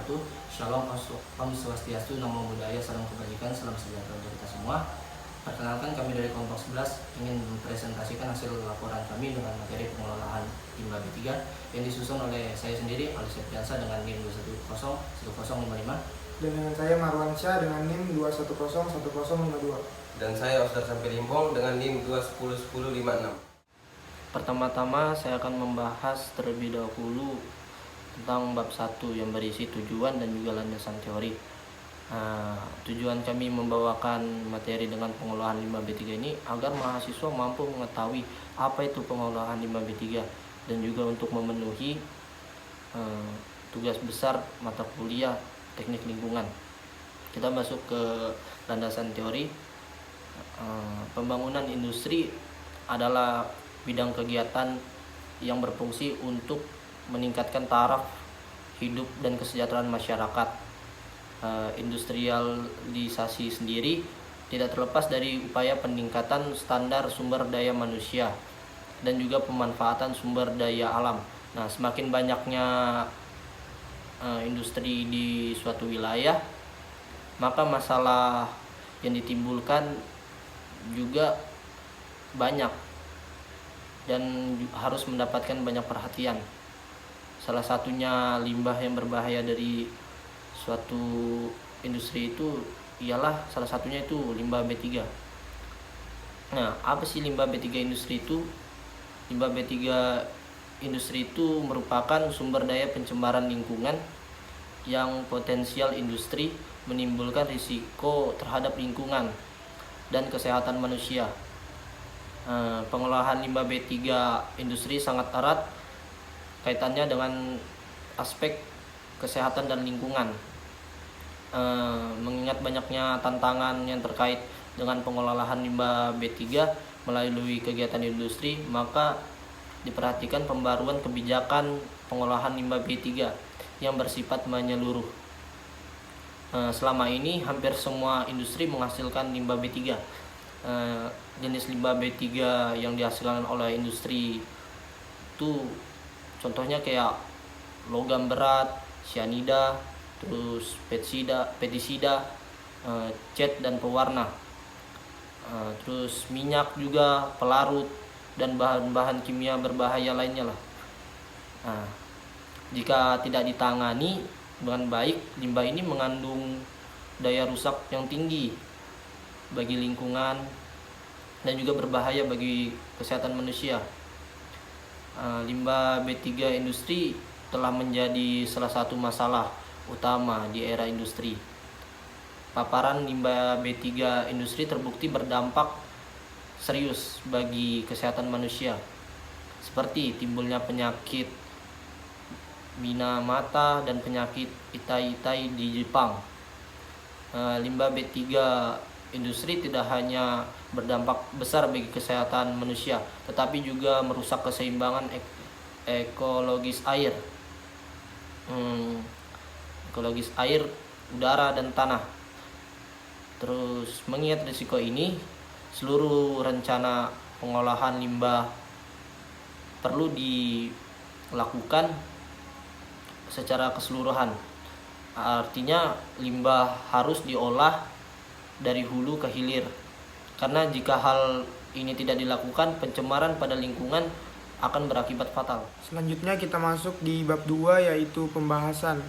wabarakatuh. Shalom, Om Swastiastu, Namo Buddhaya, salam kebajikan, salam sejahtera untuk kita semua. Perkenalkan, kami dari kelompok 11 ingin mempresentasikan hasil laporan kami dengan materi pengelolaan limbah B3 yang disusun oleh saya sendiri, Ali Septiansa, dengan NIM 2101055. Dan dengan saya Marwansyah dengan NIM 2101052. Dan saya Oscar Sampai Limbong dengan NIM 2101056. Pertama-tama saya akan membahas terlebih dahulu tentang bab 1 yang berisi tujuan dan juga landasan teori. Tujuan kami membawakan materi dengan pengolahan limbah B3 ini agar mahasiswa mampu mengetahui apa itu pengolahan limbah B3 dan juga untuk memenuhi tugas besar mata kuliah teknik lingkungan. Kita masuk ke landasan teori. Pembangunan industri adalah bidang kegiatan yang berfungsi untuk meningkatkan taraf hidup dan kesejahteraan masyarakat. Industrialisasi sendiri tidak terlepas dari upaya peningkatan standar sumber daya manusia dan juga pemanfaatan sumber daya alam. Nah, semakin banyaknya industri di suatu wilayah, maka masalah yang ditimbulkan juga banyak dan harus mendapatkan banyak perhatian. Salah satunya limbah yang berbahaya dari suatu industri itu ialah salah satunya itu limbah B3. Nah, apa sih limbah B3 industri itu? Limbah B3 industri itu merupakan sumber daya pencemaran lingkungan yang potensial industri menimbulkan risiko terhadap lingkungan dan kesehatan manusia. Pengolahan limbah B3 industri sangat erat kaitannya dengan aspek kesehatan dan lingkungan. Mengingat banyaknya tantangan yang terkait dengan pengolahan limbah B3 melalui kegiatan industri, maka diperhatikan pembaruan kebijakan pengolahan limbah B3 yang bersifat menyeluruh. Selama ini hampir semua industri menghasilkan limbah B3. Jenis limbah B3 yang dihasilkan oleh industri itu contohnya kayak logam berat, cyanida, terus pestisida, cat dan pewarna, terus minyak juga, pelarut, dan bahan-bahan kimia berbahaya lainnya lah. Jika tidak ditangani dengan baik, limbah ini mengandung daya rusak yang tinggi bagi lingkungan dan juga berbahaya bagi kesehatan manusia. Limbah B3 industri telah menjadi salah satu masalah utama di era industri. Paparan limbah B3 industri terbukti berdampak serius bagi kesehatan manusia, seperti timbulnya penyakit mina mata dan penyakit itai-itai di Jepang. Limbah B3 industri tidak hanya berdampak besar bagi kesehatan manusia, tetapi juga merusak keseimbangan ekologis air, udara, dan tanah. Terus mengingat risiko ini, seluruh rencana pengolahan limbah perlu dilakukan secara keseluruhan. Artinya limbah harus diolah dari hulu ke hilir. Karena jika hal ini tidak dilakukan, pencemaran pada lingkungan akan berakibat fatal. Selanjutnya kita masuk di bab 2, yaitu pembahasan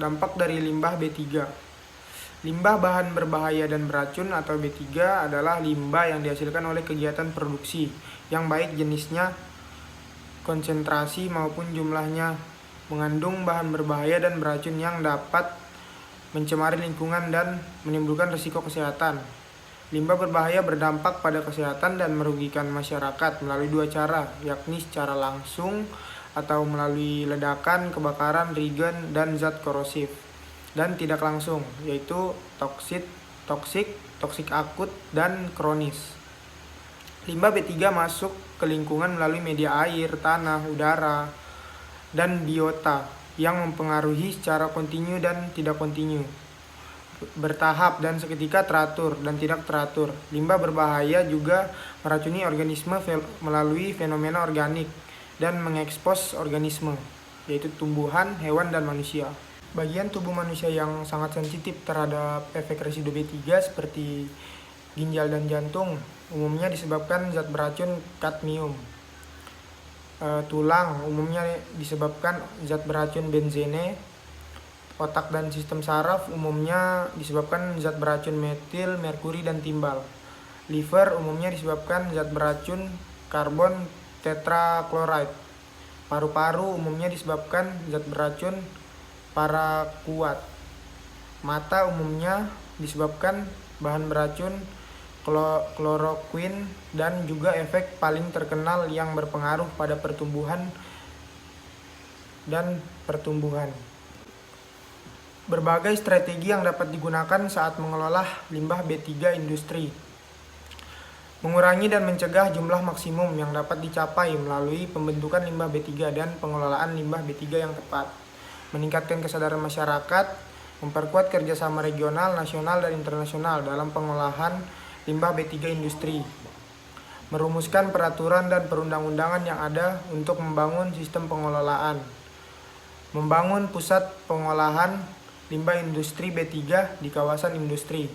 dampak dari limbah B3. Limbah bahan berbahaya dan beracun atau B3 adalah limbah yang dihasilkan oleh kegiatan produksi yang baik jenisnya, konsentrasi maupun jumlahnya, mengandung bahan berbahaya dan beracun yang dapat mencemari lingkungan dan menimbulkan risiko kesehatan. Limbah berbahaya berdampak pada kesehatan dan merugikan masyarakat melalui dua cara, yakni secara langsung atau melalui ledakan, kebakaran, regen, dan zat korosif, dan tidak langsung, yaitu toksik akut, dan kronis. Limbah B3 masuk ke lingkungan melalui media air, tanah, udara, dan biota yang mempengaruhi secara kontinu dan tidak kontinu, bertahap dan seketika, teratur dan tidak teratur. Limbah berbahaya juga meracuni organisme melalui fenomena organik dan mengekspos organisme, yaitu tumbuhan, hewan, dan manusia. Bagian tubuh manusia yang sangat sensitif terhadap efek residu B3 seperti ginjal dan jantung umumnya disebabkan zat beracun kadmium. Tulang umumnya disebabkan zat beracun benzene. Otak dan sistem saraf umumnya disebabkan zat beracun metil, merkuri, dan timbal. Liver umumnya disebabkan zat beracun karbon tetrakloride. Paru-paru umumnya disebabkan zat beracun parakuat. Mata umumnya disebabkan bahan beracun kloroquine dan juga efek paling terkenal yang berpengaruh pada pertumbuhan dan pertumbuhan. Berbagai strategi yang dapat digunakan saat mengelola limbah B3 industri. Mengurangi dan mencegah jumlah maksimum yang dapat dicapai melalui pembentukan limbah B3 dan pengelolaan limbah B3 yang tepat. Meningkatkan kesadaran masyarakat, memperkuat kerjasama regional, nasional, dan internasional dalam pengolahan limbah B3 industri. Merumuskan peraturan dan perundang-undangan yang ada untuk membangun sistem pengelolaan. Membangun pusat pengolahan limbah industri B3 di kawasan industri.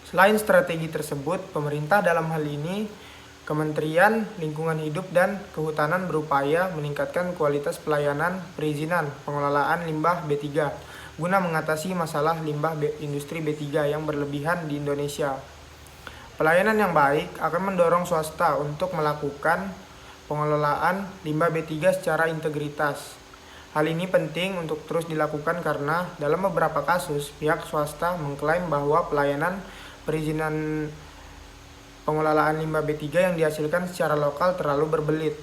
Selain strategi tersebut, pemerintah dalam hal ini Kementerian Lingkungan Hidup dan Kehutanan berupaya meningkatkan kualitas pelayanan perizinan pengelolaan limbah B3 guna mengatasi masalah limbah industri B3 yang berlebihan di Indonesia. Pelayanan yang baik akan mendorong swasta untuk melakukan pengelolaan limbah B3 secara integritas. Hal ini penting untuk terus dilakukan karena dalam beberapa kasus pihak swasta mengklaim bahwa pelayanan perizinan pengelolaan limbah B3 yang dihasilkan secara lokal terlalu berbelit.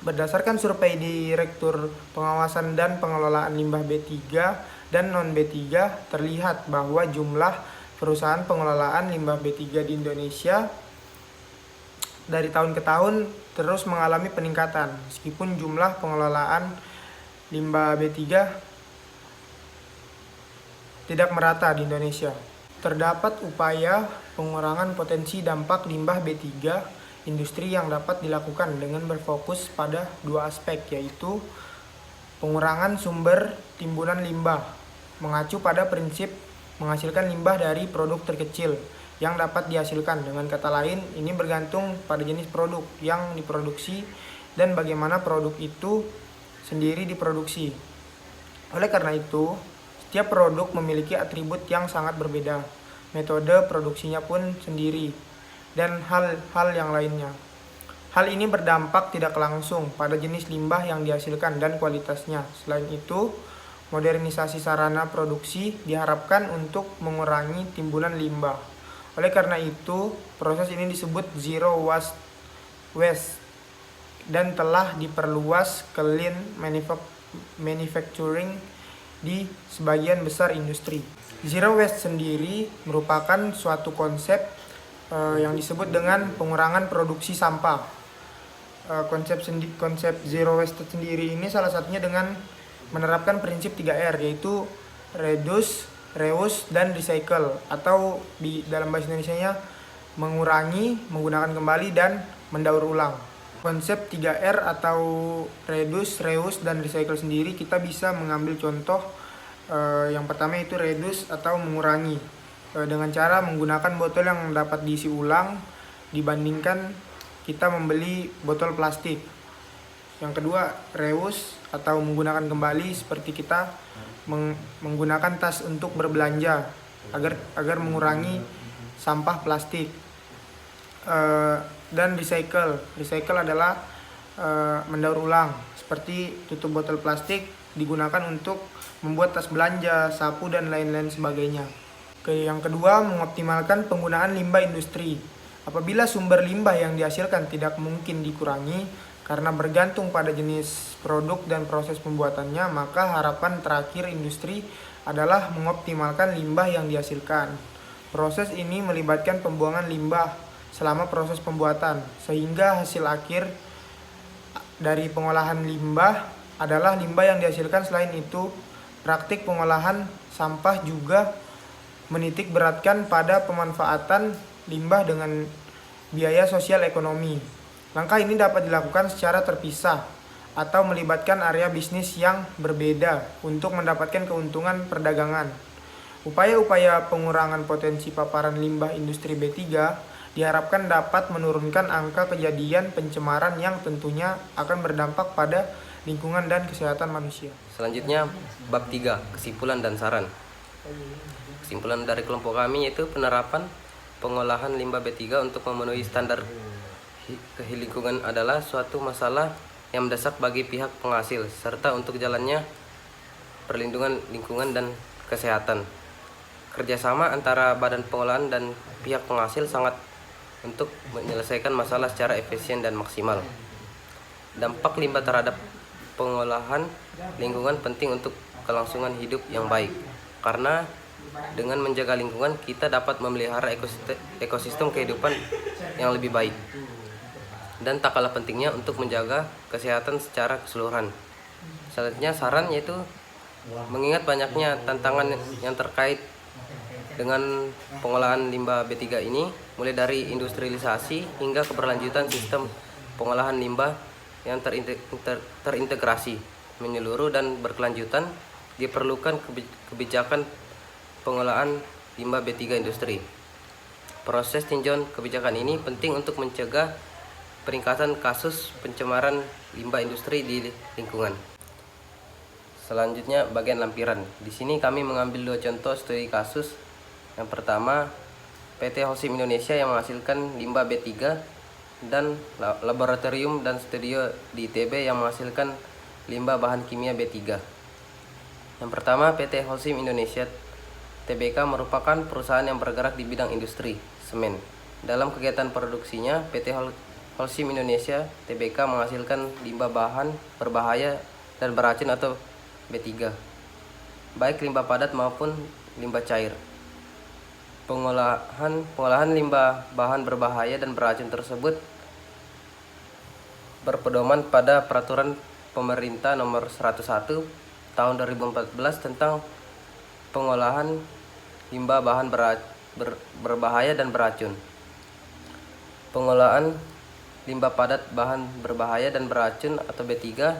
Berdasarkan survei Direktur Pengawasan dan Pengelolaan Limbah B3 dan Non-B3, terlihat bahwa jumlah perusahaan pengelolaan limbah B3 di Indonesia dari tahun ke tahun terus mengalami peningkatan, meskipun jumlah pengelolaan limbah B3 tidak merata di Indonesia. Terdapat upaya pengurangan potensi dampak limbah B3 industri yang dapat dilakukan dengan berfokus pada dua aspek, yaitu pengurangan sumber timbunan limbah, mengacu pada prinsip menghasilkan limbah dari produk terkecil yang dapat dihasilkan. Dengan kata lain, ini bergantung pada jenis produk yang diproduksi dan bagaimana produk itu sendiri diproduksi. Oleh karena itu, setiap produk memiliki atribut yang sangat berbeda, metode produksinya pun sendiri, dan hal-hal yang lainnya. Hal ini berdampak tidak langsung pada jenis limbah yang dihasilkan dan kualitasnya. Selain itu, modernisasi sarana produksi diharapkan untuk mengurangi timbunan limbah. Oleh karena itu, proses ini disebut zero waste dan telah diperluas ke lean manufacturing di sebagian besar industri. Zero waste sendiri merupakan suatu konsep yang disebut dengan pengurangan produksi sampah. Konsep zero waste sendiri ini salah satunya dengan menerapkan prinsip 3R, yaitu reduce, reuse, dan recycle, atau di dalam bahasa Indonesianya mengurangi, menggunakan kembali, dan mendaur ulang. Konsep 3R atau reduce, reuse, dan recycle sendiri kita bisa mengambil contoh yang pertama itu reduce atau mengurangi dengan cara menggunakan botol yang dapat diisi ulang dibandingkan kita membeli botol plastik. Yang kedua, reuse atau menggunakan kembali seperti kita menggunakan tas untuk berbelanja agar mengurangi sampah plastik. Dan recycle adalah mendaur ulang, seperti tutup botol plastik digunakan untuk membuat tas belanja, sapu, dan lain-lain sebagainya. Yang kedua, mengoptimalkan penggunaan limbah industri. Apabila sumber limbah yang dihasilkan tidak mungkin dikurangi karena bergantung pada jenis produk dan proses pembuatannya, maka harapan terakhir industri adalah mengoptimalkan limbah yang dihasilkan. Proses ini melibatkan pembuangan limbah selama proses pembuatan, sehingga hasil akhir dari pengolahan limbah adalah limbah yang dihasilkan. Selain itu, praktik pengolahan sampah juga menitik beratkan pada pemanfaatan limbah dengan biaya sosial ekonomi. Langkah ini dapat dilakukan secara terpisah atau melibatkan area bisnis yang berbeda untuk mendapatkan keuntungan perdagangan. Upaya-upaya pengurangan potensi paparan limbah industri B3 diharapkan dapat menurunkan angka kejadian pencemaran yang tentunya akan berdampak pada lingkungan dan kesehatan manusia. Selanjutnya bab 3, kesimpulan dan saran. Kesimpulan dari kelompok kami yaitu penerapan pengolahan limbah B3 untuk memenuhi standar lingkungan adalah suatu masalah yang mendesak bagi pihak penghasil serta untuk jalannya perlindungan lingkungan dan kesehatan. Kerjasama antara badan pengolahan dan pihak penghasil sangat untuk menyelesaikan masalah secara efisien dan maksimal. Dampak limbah terhadap pengolahan lingkungan penting untuk kelangsungan hidup yang baik, karena dengan menjaga lingkungan kita dapat memelihara ekosistem kehidupan yang lebih baik, dan tak kalah pentingnya untuk menjaga kesehatan secara keseluruhan. Selanjutnya saran yaitu mengingat banyaknya tantangan yang terkait dengan pengolahan limbah B3 ini, mulai dari industrialisasi hingga keberlanjutan sistem pengolahan limbah yang terintegrasi, menyeluruh dan berkelanjutan, diperlukan kebijakan pengolahan limbah B3 industri. Proses tinjauan kebijakan ini penting untuk mencegah peningkatan kasus pencemaran limbah industri di lingkungan. Selanjutnya bagian lampiran. Di sini kami mengambil 2 contoh studi kasus. Yang pertama, PT Holcim Indonesia yang menghasilkan limbah B3 dan laboratorium dan studio di ITB yang menghasilkan limbah bahan kimia B3. Yang pertama, PT Holcim Indonesia Tbk merupakan perusahaan yang bergerak di bidang industri semen. Dalam kegiatan produksinya, PT Holcim Indonesia Tbk menghasilkan limbah bahan berbahaya dan beracun atau B3, baik limbah padat maupun limbah cair. Pengolahan limbah bahan berbahaya dan beracun tersebut berpedoman pada Peraturan Pemerintah Nomor 101 Tahun 2014 tentang pengolahan limbah bahan berbahaya dan beracun. Pengolahan limbah padat bahan berbahaya dan beracun atau B3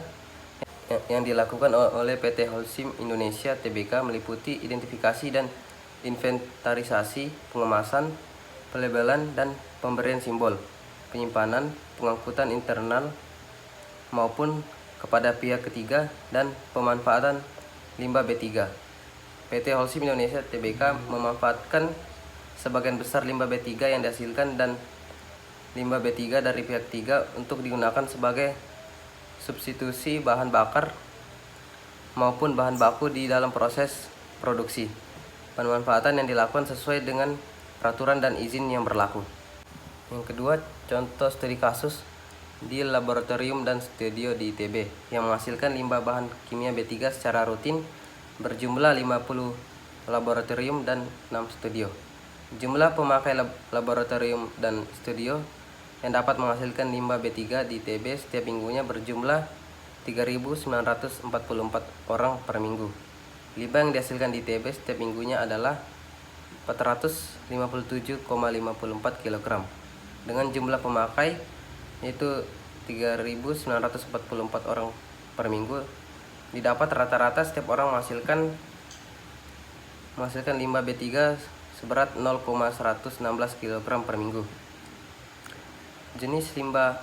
yang dilakukan oleh PT Holcim Indonesia Tbk meliputi identifikasi dan inventarisasi, pengemasan, pelabelan dan pemberian simbol, penyimpanan, pengangkutan internal maupun kepada pihak ketiga, dan pemanfaatan limbah B3. PT Holcim Indonesia Tbk memanfaatkan sebagian besar limbah B3 yang dihasilkan dan limbah B3 dari pihak ketiga untuk digunakan sebagai substitusi bahan bakar maupun bahan baku di dalam proses produksi. Pemanfaatan yang dilakukan sesuai dengan peraturan dan izin yang berlaku. Yang kedua, contoh studi kasus di laboratorium dan studio di ITB yang menghasilkan limbah bahan kimia B3 secara rutin berjumlah 50 laboratorium dan 6 studio. Jumlah pemakai laboratorium dan studio yang dapat menghasilkan limbah B3 di ITB setiap minggunya berjumlah 3.944 orang per minggu. Limbah yang dihasilkan di ITB setiap minggunya adalah 457,54 kg. Dengan jumlah pemakai yaitu 3.944 orang per minggu, didapat rata-rata setiap orang menghasilkan limbah B3 seberat 0,116 kg per minggu. Jenis limbah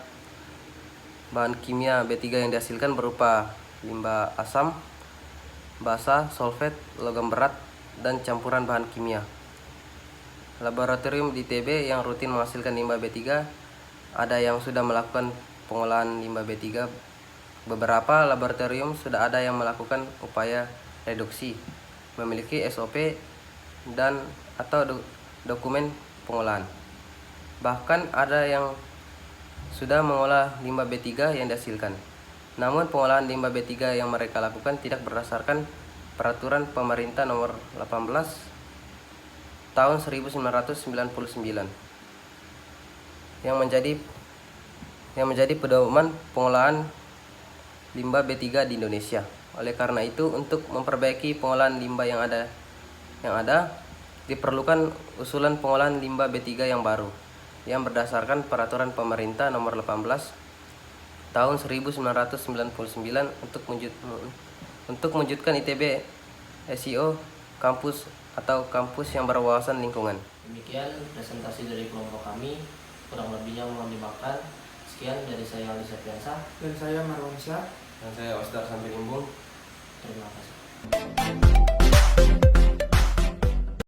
bahan kimia B3 yang dihasilkan berupa limbah asam, basa, solvent, logam berat, dan campuran bahan kimia. Laboratorium di ITB yang rutin menghasilkan limbah B3, ada yang sudah melakukan pengolahan limbah B3. Beberapa laboratorium sudah ada yang melakukan upaya reduksi, memiliki SOP dan atau dokumen pengolahan. Bahkan ada yang sudah mengolah limbah B3 yang dihasilkan. Namun pengolahan limbah B3 yang mereka lakukan tidak berdasarkan Peraturan Pemerintah Nomor 18 Tahun 1999 yang menjadi pedoman pengolahan limbah B3 di Indonesia. Oleh karena itu, untuk memperbaiki pengolahan limbah yang ada diperlukan usulan pengolahan limbah B3 yang baru yang berdasarkan Peraturan Pemerintah Nomor 18 tahun 1999 untuk mewujudkan ITB SEO kampus atau kampus yang berwawasan lingkungan. Demikian presentasi dari kelompok kami, kurang lebihnya mohon dimaafkan. Sekian dari saya Ali Septiansyah. Dan saya Marwan Syah. Dan saya Osdar Sambil Imbung. Terima kasih.